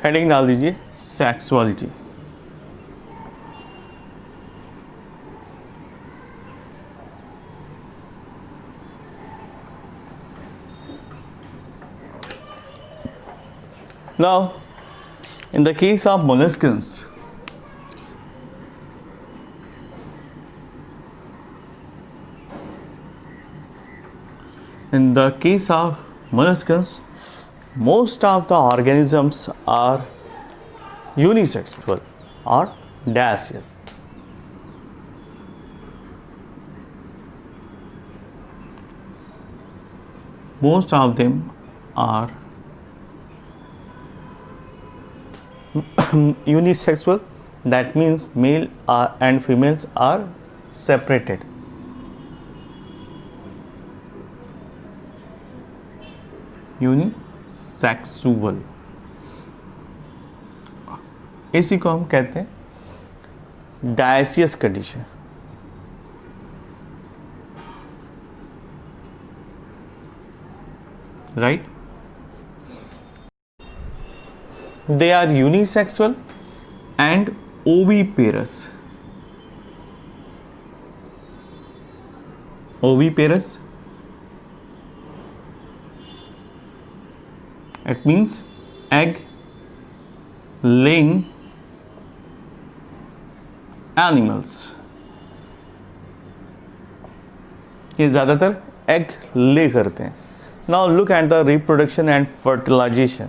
Heading डाल दीजिए sexuality. Now, in the case of molluscans, most of the organisms are unisexual or dioecious. Most of them are unisexual, that means male and females are separated. Unisexual, इसी को हम कहते हैं dioecious condition. Right, they are unisexual and oviparous. Oviparous, it means egg laying animals. ये ज़्यादातर egg lay करते हैं। Now look at the reproduction and fertilization.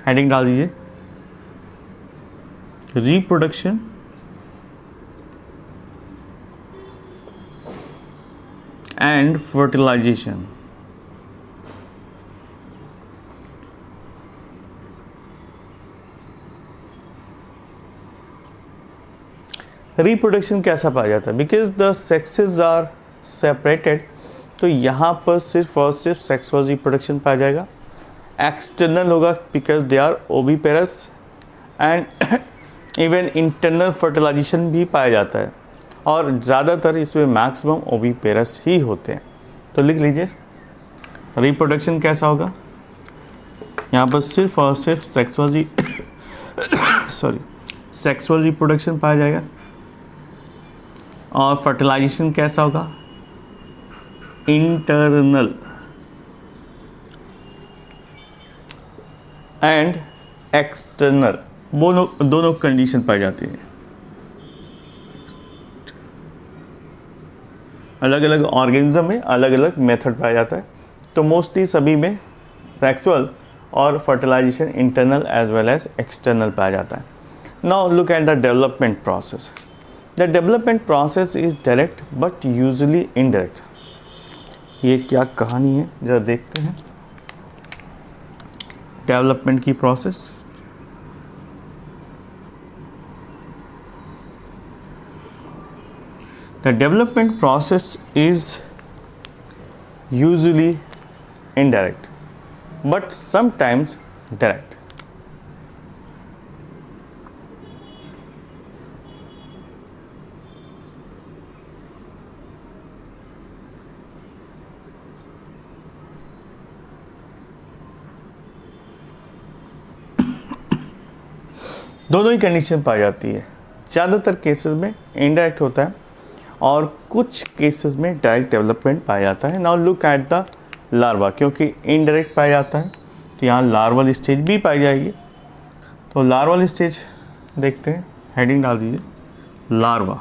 Heading डाल दीजिए रिप्रोडक्शन एंड फर्टिलाइजेशन। रिप्रोडक्शन कैसा पाया जाता है? Because the sexes are separated, तो यहाँ पर सिर्फ और सिर्फ सेक्सुअल रिप्रोडक्शन पाया जाएगा। एक्सटर्नल होगा because they are oviparous, and even internal fertilization भी पाया जाता है, और ज़्यादातर इसमें मैक्सिमम ओविपेरस ही होते हैं। तो लिख लीजिए रिप्रोडक्शन कैसा होगा। यहाँ पर सिर्फ और सिर्फ सेक्सुअल रिप्रोडक्शन पाया जाएगा। और फर्टिलाइजेशन कैसा होगा? इंटरनल एंड एक्सटर्नल, दोनों कंडीशन पाई जाती है। अलग अलग ऑर्गेनिज्म में अलग अलग मेथड पाया जाता है, तो मोस्टली सभी में सेक्सुअल और fertilization internal as well as external पाया जाता है। Now look at the development process. The development process is direct but usually indirect. ये क्या कहानी है जरा देखते हैं। डेवलपमेंट की process, the development process is usually indirect but sometimes direct. दोनों ही कंडीशन पाई जाती है। ज़्यादातर केसेस में इनडायरेक्ट होता है और कुछ केसेस में डायरेक्ट डेवलपमेंट पाया जाता है। Now look at the larva, क्योंकि इनडायरेक्ट पाया जाता है तो यहाँ लार्वल स्टेज भी पाई जाएगी। तो लार्वल स्टेज देखते हैं, हेडिंग डाल दीजिए लार्वा।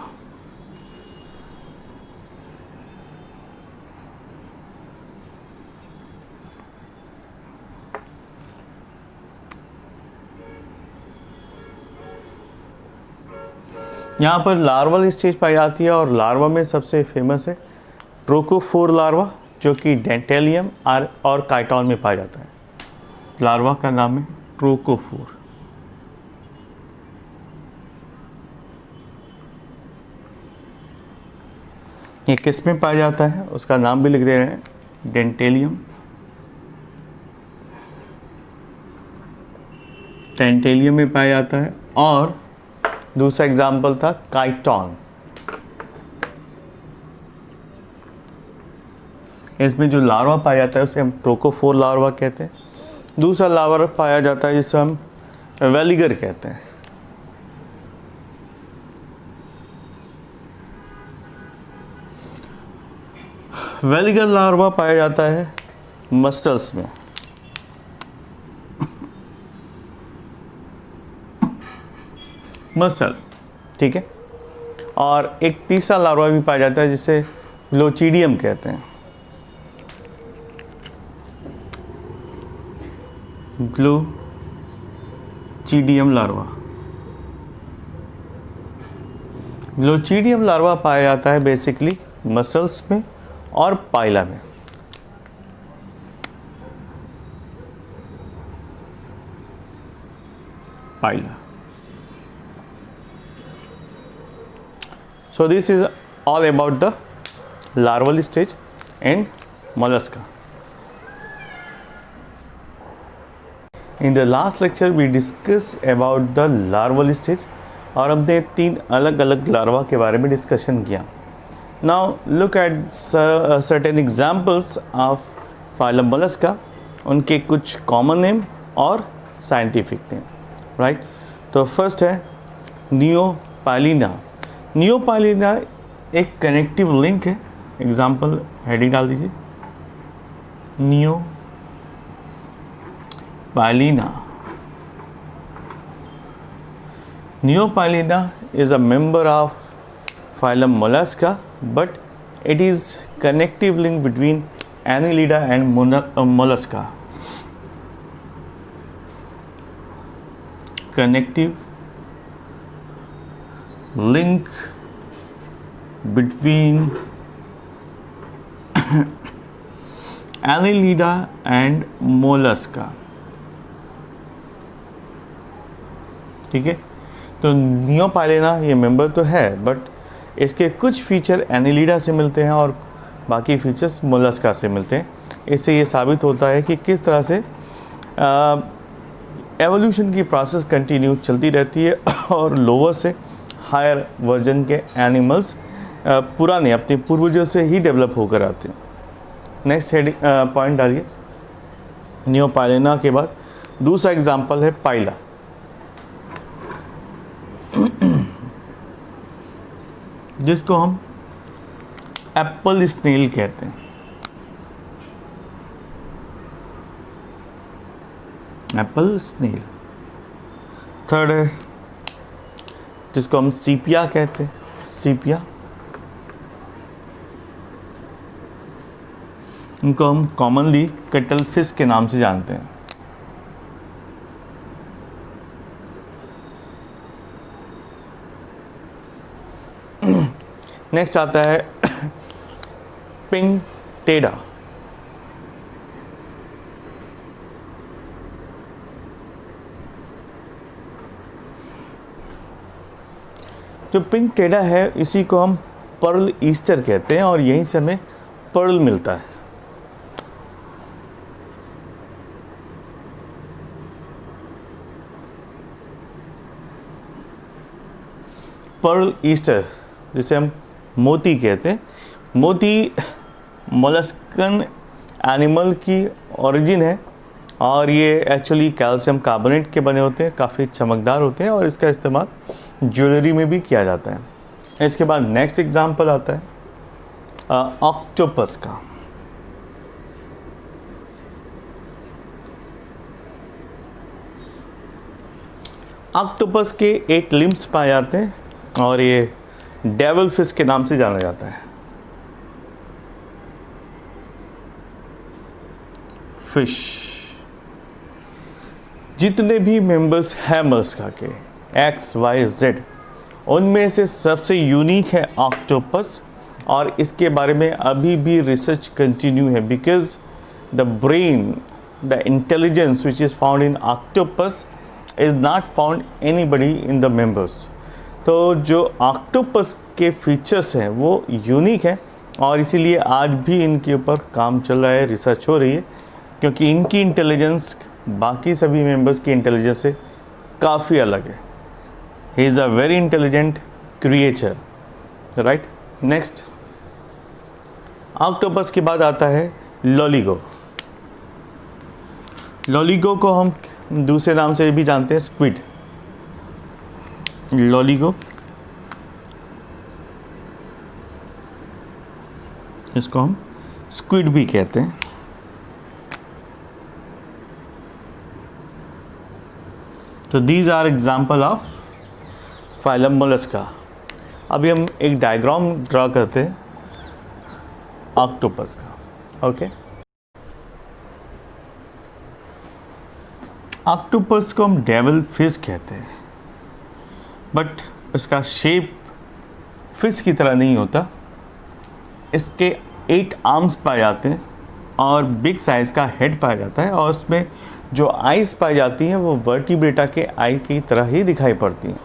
यहाँ पर लार्वल स्टेज पाई जाती है और लार्वा में सबसे फेमस है ट्रोकोफोर लार्वा, जो कि डेंटेलियम और काइटॉन में पाया जाता है। लार्वा का नाम है ट्रोकोफोर। ये किस में पाया जाता है उसका नाम भी लिख दे रहे हैं, डेंटेलियम। डेंटेलियम में पाया जाता है। और दूसरा एग्जाम्पल था काइटॉन। इसमें जो लार्वा पाया जाता है उसे हम ट्रोकोफोर लार्वा कहते हैं। दूसरा लार्वा पाया जाता है जिसे हम वेलिगर कहते हैं। वेलिगर लार्वा पाया जाता है मसल्स में। मसल, ठीक है। और एक तीसरा लार्वा भी पाया जाता है जिसे ग्लोचिडियम कहते हैं। Glochidium larva. ग्लोचिडियम लार्वा पाया जाता है बेसिकली मसल्स में और पाइला में। पाइला। So this is all about the larval stage and mollusca. In the last lecture we discussed about the larval stage और हमने 3 अलग अलग लार्वा के बारे में डिस्कशन किया। Now look at certain examples of phylum mollusca, उनके कुछ common name और scientific name, right? तो first है नियोपाइलिना। नियोपाइलिना एक कनेक्टिव लिंक है। एग्जाम्पल हेडिंग डाल दीजिए, नियोपाइलिना। नियोपाइलिना is a member of phylum mollusca, but it is connective link between Annelida and mollusca. Connective link between Annelida and mollusca, ठीक है। तो नियोपाइलिना ये मेंबर तो है, बट इसके कुछ फीचर एनिलिडा से मिलते हैं और बाकी फीचर्स मोलस्का से मिलते हैं। इससे ये साबित होता है कि किस तरह से एवोल्यूशन की प्रोसेस कंटिन्यू चलती रहती है और लोअर से हायर वर्जन के एनिमल्स पुराने अपने पूर्वजों से ही डेवलप होकर आते हैं। नेक्स्ट हेडिंग पॉइंट डालिए। नियोपाइलिना के बाद दूसरा एग्जाम्पल है पाइला। जिसको हम एप्पल स्नेल कहते हैं। Apple snail. थर्ड है जिसको हम सीपिया कहते हैं। सीपिया, इनको हम कॉमनली कटल फिश के नाम से जानते हैं। नेक्स्ट आता है पिंकटेडा। जो पिंकटेडा है इसी को हम पर्ल ईस्टर कहते हैं और यहीं से हमें पर्ल मिलता है। पर्ल ईस्टर जिसे हम मोती कहते हैं। मोती मोलस्कन एनिमल की ओरिजिन है और ये एक्चुअली कैल्शियम कार्बोनेट के बने होते हैं, काफ़ी चमकदार होते हैं और इसका इस्तेमाल ज्वेलरी में भी किया जाता है। इसके बाद नेक्स्ट एग्जांपल आता है ऑक्टोपस का। ऑक्टोपस के 8 लिम्स पाए जाते हैं और ये डेविल फिश के नाम से जाना जाता है। फिश जितने भी मेंबर्स हैं मोलस्का के एक्स वाई जेड, उनमें से सबसे यूनिक है ऑक्टोपस और इसके बारे में अभी भी रिसर्च कंटिन्यू है because the brain, the intelligence which is found in octopus is not found anybody in the members. तो जो ऑक्टोपस के फीचर्स हैं वो यूनिक हैं और इसीलिए आज भी इनके ऊपर काम चल रहा है, रिसर्च हो रही है, क्योंकि इनकी इंटेलिजेंस बाकी सभी मेंबर्स की इंटेलिजेंस से काफ़ी अलग है। He is a very intelligent creature, right. Next octopus के बाद आता है लॉलीगो। लॉलीगो को हम दूसरे नाम से भी जानते हैं स्क्विड, लॉलीगॉप, इसको हम स्क्विड भी कहते हैं। तो these are example of phylum Mollusca. अभी हम एक डायग्राम ड्रा करते हैं ऑक्टोपस का। ओके, ऑक्टोपस को हम डेविल फिश कहते हैं, बट इसका शेप फिश की तरह नहीं होता। इसके 8 आर्म्स पाए जाते हैं और बिग साइज का हेड पाया जाता है, और उसमें जो आइज पाई जाती हैं वो वर्टिब्रेटा के आई की तरह ही दिखाई पड़ती हैं।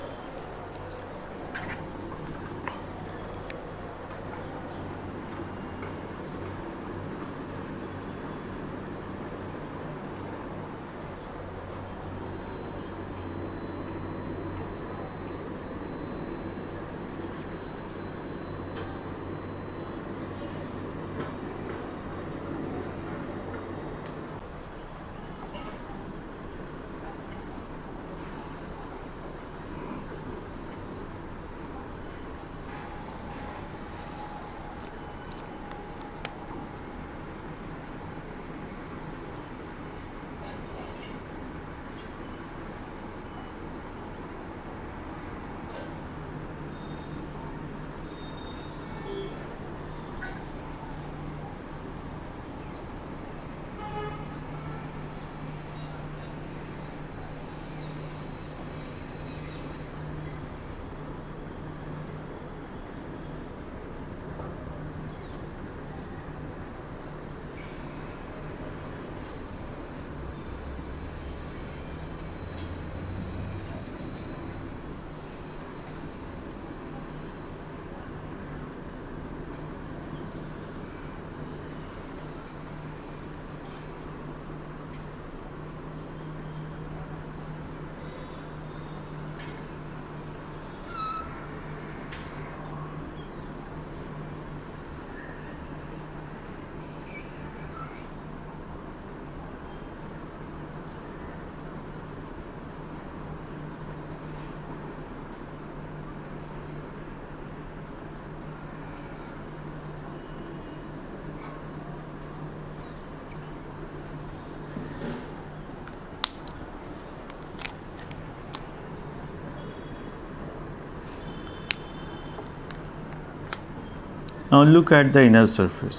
Now look at the inner surface.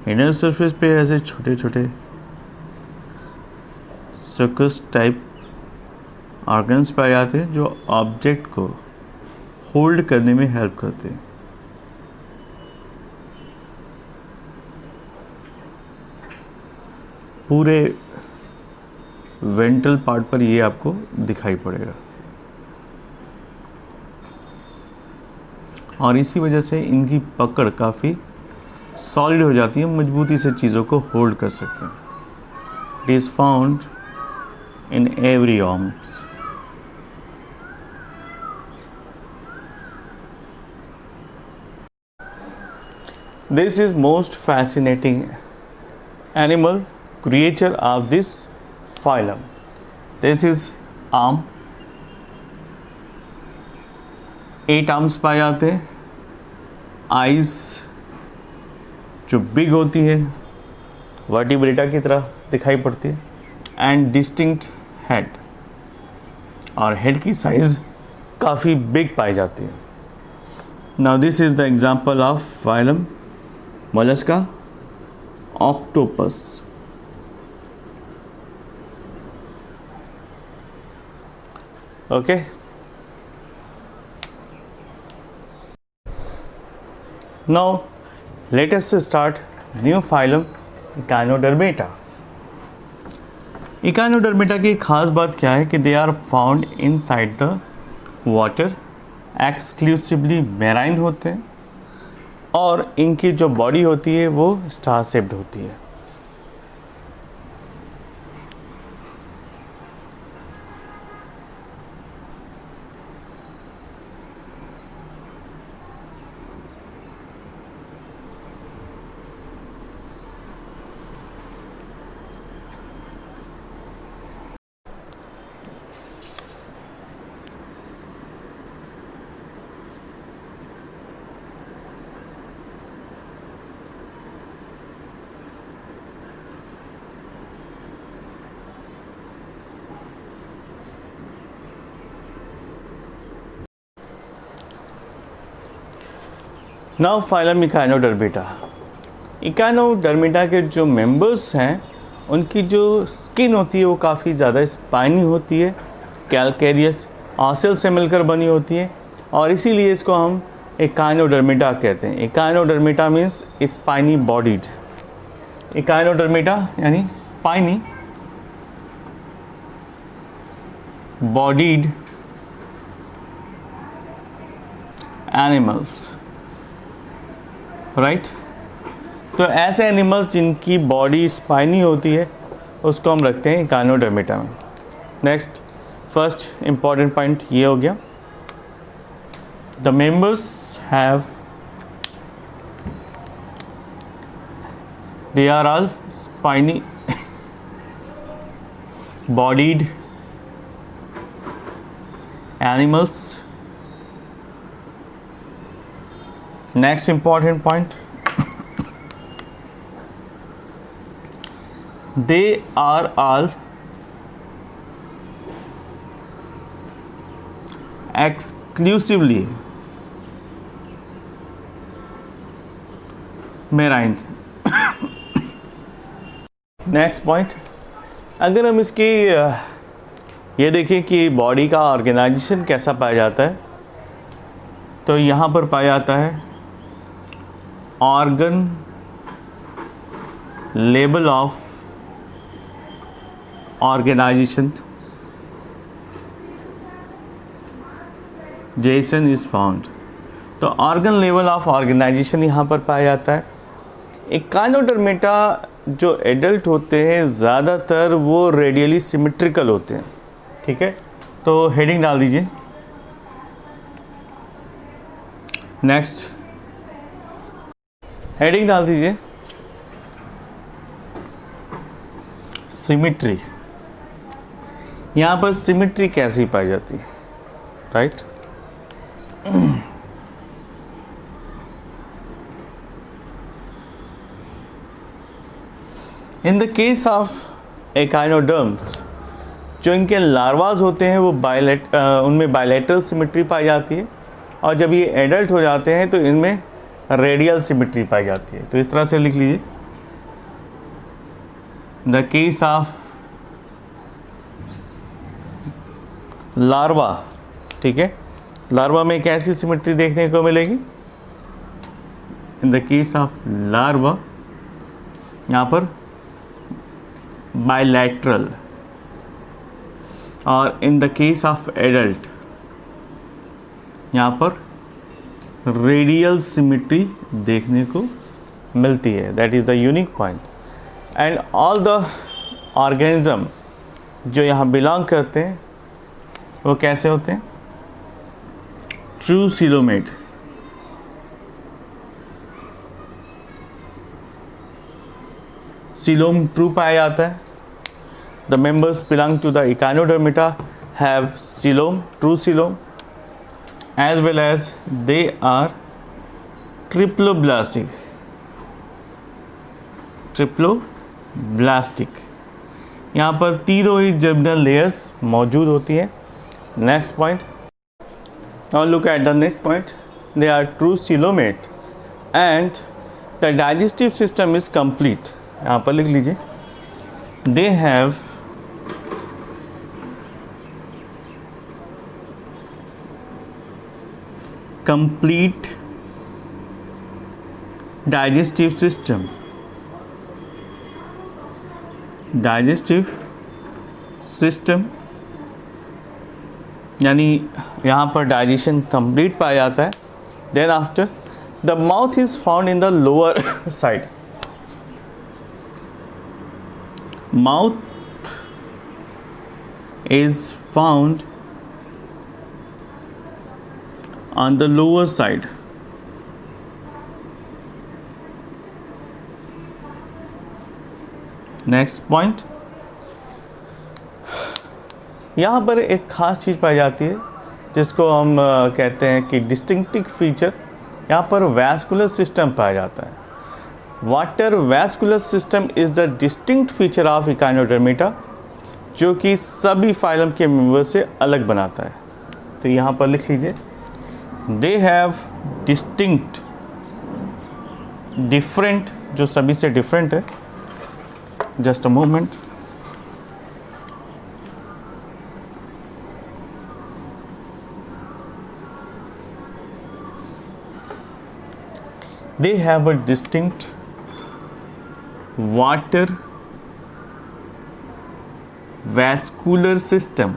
Inner surface पे ऐसे छोटे छोटे सर्कस टाइप ऑर्गन्स पाए जाते हैं जो ऑब्जेक्ट को होल्ड करने में हेल्प करते हैं। पूरे वेंट्रल पार्ट पर ये आपको दिखाई पड़ेगा, और इसी वजह से इनकी पकड़ काफ़ी सॉलिड हो जाती है, मजबूती से चीज़ों को होल्ड कर सकते हैं। It is found in every arms. This is most fascinating animal creature of this phylum. This is arm, 8 arms पाए जाते हैं। आइज जो बिग होती है वर्टिब्रेटा की तरह दिखाई पड़ती है, एंड डिस्टिंक्ट हेड, और हेड की साइज काफ़ी बिग पाई जाती है। Now this is the example of phylum Mollusca octopus. Okay. Now let us start new phylum Echinodermata. Echinodermata की खास बात क्या है कि they are found inside the water, exclusively marine होते हैं, और इनकी जो बॉडी होती है वो स्टार शेप्ड होती है। Now phylum इकाइनोडर्मिटा। इकाइनोडर्मिटा के जो मेंबर्स हैं उनकी जो स्किन होती है वो काफ़ी ज़्यादा स्पाइनी होती है, कैलकेरियस ऑसल से मिलकर बनी होती है और इसीलिए इसको हम इकाइनोडर्मिटा कहते हैं। इकाइनोडर्मिटा मीन्स स्पाइनी बॉडीड। इकाइनोडर्मिटा यानी स्पाइनी बॉडीड एनिमल्स, राइट। तो ऐसे एनिमल्स जिनकी बॉडी स्पाइनी होती है उसको हम रखते हैं इकाइनोडर्मिटा में। नेक्स्ट फर्स्ट इंपॉर्टेंट पॉइंट ये हो गया, the members have, they are all spiny bodied animals. Next important point, they are all exclusively marine. Next point, अगर हम इसकी ये देखें कि बॉडी का ऑर्गेनाइजेशन कैसा पाया जाता है, तो यहाँ पर पाया जाता है ऑर्गन लेवल ऑफ ऑर्गेनाइजेशन जेसन इज फाउंड। तो ऑर्गन लेवल ऑफ ऑर्गेनाइजेशन यहाँ पर पाया जाता है। इकाइनोडर्मिटा जो एडल्ट होते हैं ज़्यादातर वो रेडियली सिमेट्रिकल होते हैं, ठीक है। तो हेडिंग डाल दीजिए। नेक्स्ट हेडिंग डाल दीजिए सिमेट्री। यहाँ पर सिमेट्री कैसी पाई जाती है, right. In the case of echinoderms, जो इनके लार्वाज होते हैं वो उनमें बायलैटरल सिमेट्री पाई जाती है और जब ये एडल्ट हो जाते हैं तो इनमें रेडियल सिमेट्री पाई जाती है। तो इस तरह से लिख लीजिए, द केस ऑफ लार्वा, ठीक है। लार्वा में कैसी सिमेट्री देखने को मिलेगी, in the case of larva यहाँ पर बायलैटरल, और in the case of adult यहाँ पर रेडियल सिमेट्री देखने को मिलती है। That is the unique point. And all the organism जो यहाँ बिलोंग करते हैं वो कैसे होते हैं, ट्रू सीलोमेट, सीलोम ट्रू पाया जाता है। The members belong to the Echinodermata have coelom, true coelom, as well as they are triploblastic. Triploblastic. यहाँ पर तीनों ही जर्मिनल लेयर्स मौजूद होती है। Next point, now look at the next point. They are true coelomate and the digestive system is complete. यहाँ पर लिख लीजिए, they have complete digestive system. Digestive system यानी यहाँ पर डाइजेशन कंप्लीट पाया जाता है। Then after the mouth is found in the lower side. Mouth is found on the lower side. Next point, यहाँ पर एक ख़ास चीज़ पाई जाती है जिसको हम कहते हैं कि डिस्टिंक्टिव फीचर। यहाँ पर वैस्कुलर सिस्टम पाया जाता है। Water vascular system is the distinct feature of Echinodermata, जो कि सभी फाइलम के मेंबर से अलग बनाता है। तो यहाँ पर लिख लीजिए, they have distinct डिफरेंट, जो सभी से डिफरेंट है, just a moment. They have a distinct water vascular system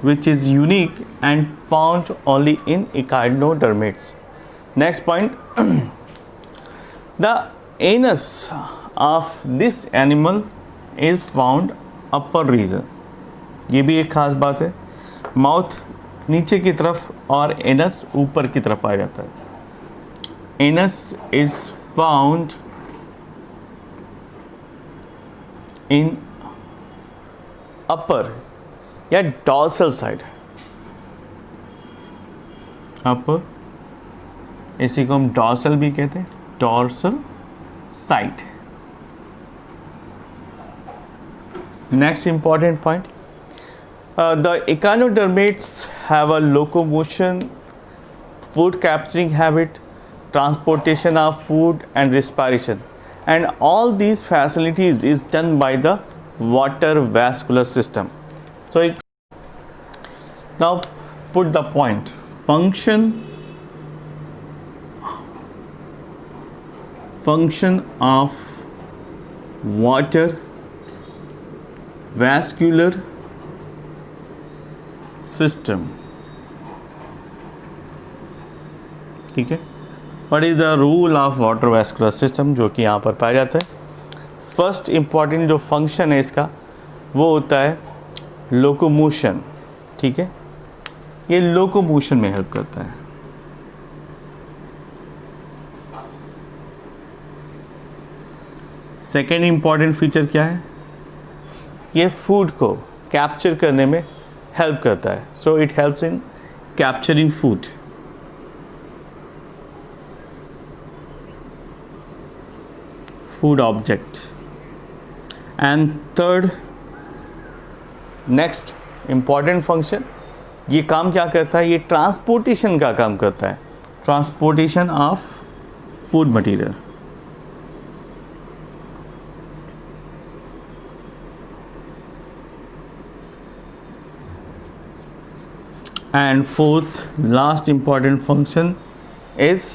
which is unique and found only in echinodermates. Next point, the anus of this animal is found upper region. ये भी एक खास बात है, माउथ नीचे की तरफ और एनस ऊपर की तरफ आ जाता है। एनस इज फाउंड इन अपर या डॉर्सल साइड, अपर, इसी को हम डॉर्सल भी कहते हैं, dorsal side. Next important point, the echinodermates have a locomotion, food capturing habit, transportation of food and respiration, and all these facilities is done by the water vascular system. So now put the point, function of water vascular system, ठीक है। What is the rule of water vascular system, जो कि यहाँ पर पाया जाता है। First important जो फंक्शन है इसका, वो होता है लोकोमोशन, ठीक है, ये लोकोमोशन में हेल्प करता है। सेकेंड इंपॉर्टेंट फीचर क्या है, ये फूड को कैप्चर करने में हेल्प करता है। So it helps in capturing food. Food object. And third, next important function, ये काम क्या करता है, ये ट्रांसपोर्टेशन का काम करता है, transportation of food material. And fourth, last important function is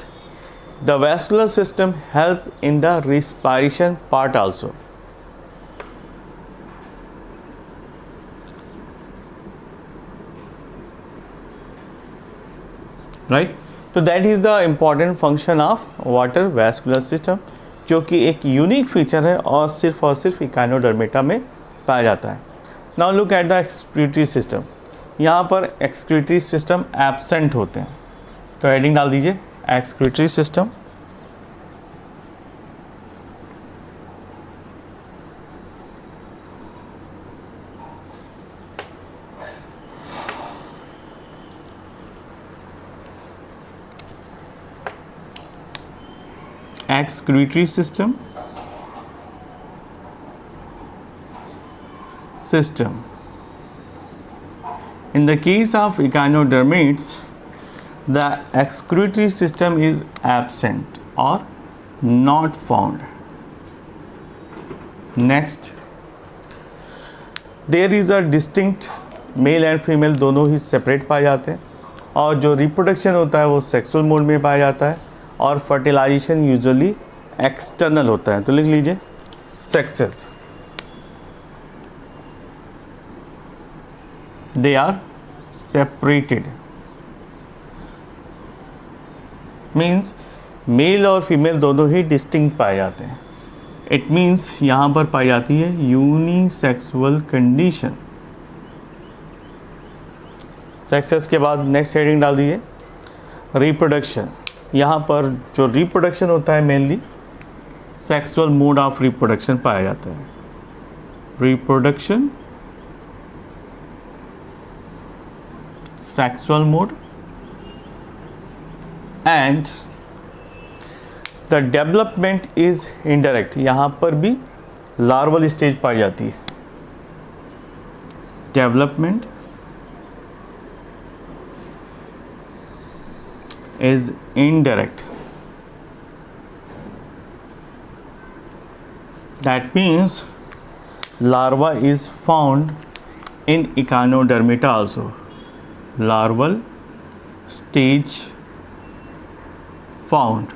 the vascular system help in the respiration part also. Right? So that is the important function of water vascular system, जो कि एक unique feature है और सिर्फ Echinodermata में पाया जाता है। Now look at the excretory system. यहाँ पर एक्सक्रीटरी सिस्टम एब्सेंट होते हैं, तो हेडिंग डाल दीजिए excretory system. excretory system In the case of echinodermates, the excretory system is absent or not found. Next, there is a distinct male and female दोनों ही separate पाए जाते हैं, और जो रिप्रोडक्शन होता है वो सेक्सुअल मोड में पाया जाता है, और फर्टिलाइजेशन यूजुअली एक्सटर्नल होता है। तो लिख लीजिए sexes, they are separated, means male और फीमेल दोनों ही डिस्टिंक्ट पाए जाते हैं। इट मीन्स यहाँ पर पाई जाती है यूनिसेक्सुअल कंडीशन। सेक्सेस के बाद नेक्स्ट हेडिंग डाल दीजिए रिप्रोडक्शन। यहाँ पर जो रिप्रोडक्शन होता है mainly sexual mode of reproduction पाया जाता है। Reproduction, sexual mode, and the development is indirect. यहाँ पर भी लार्वल स्टेज पाई जाती है। Development is indirect. That means larva is found in Echinodermata also. Larval stage found.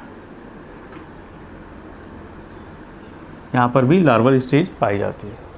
यहाँ पर भी लार्वल स्टेज पाई जाती है.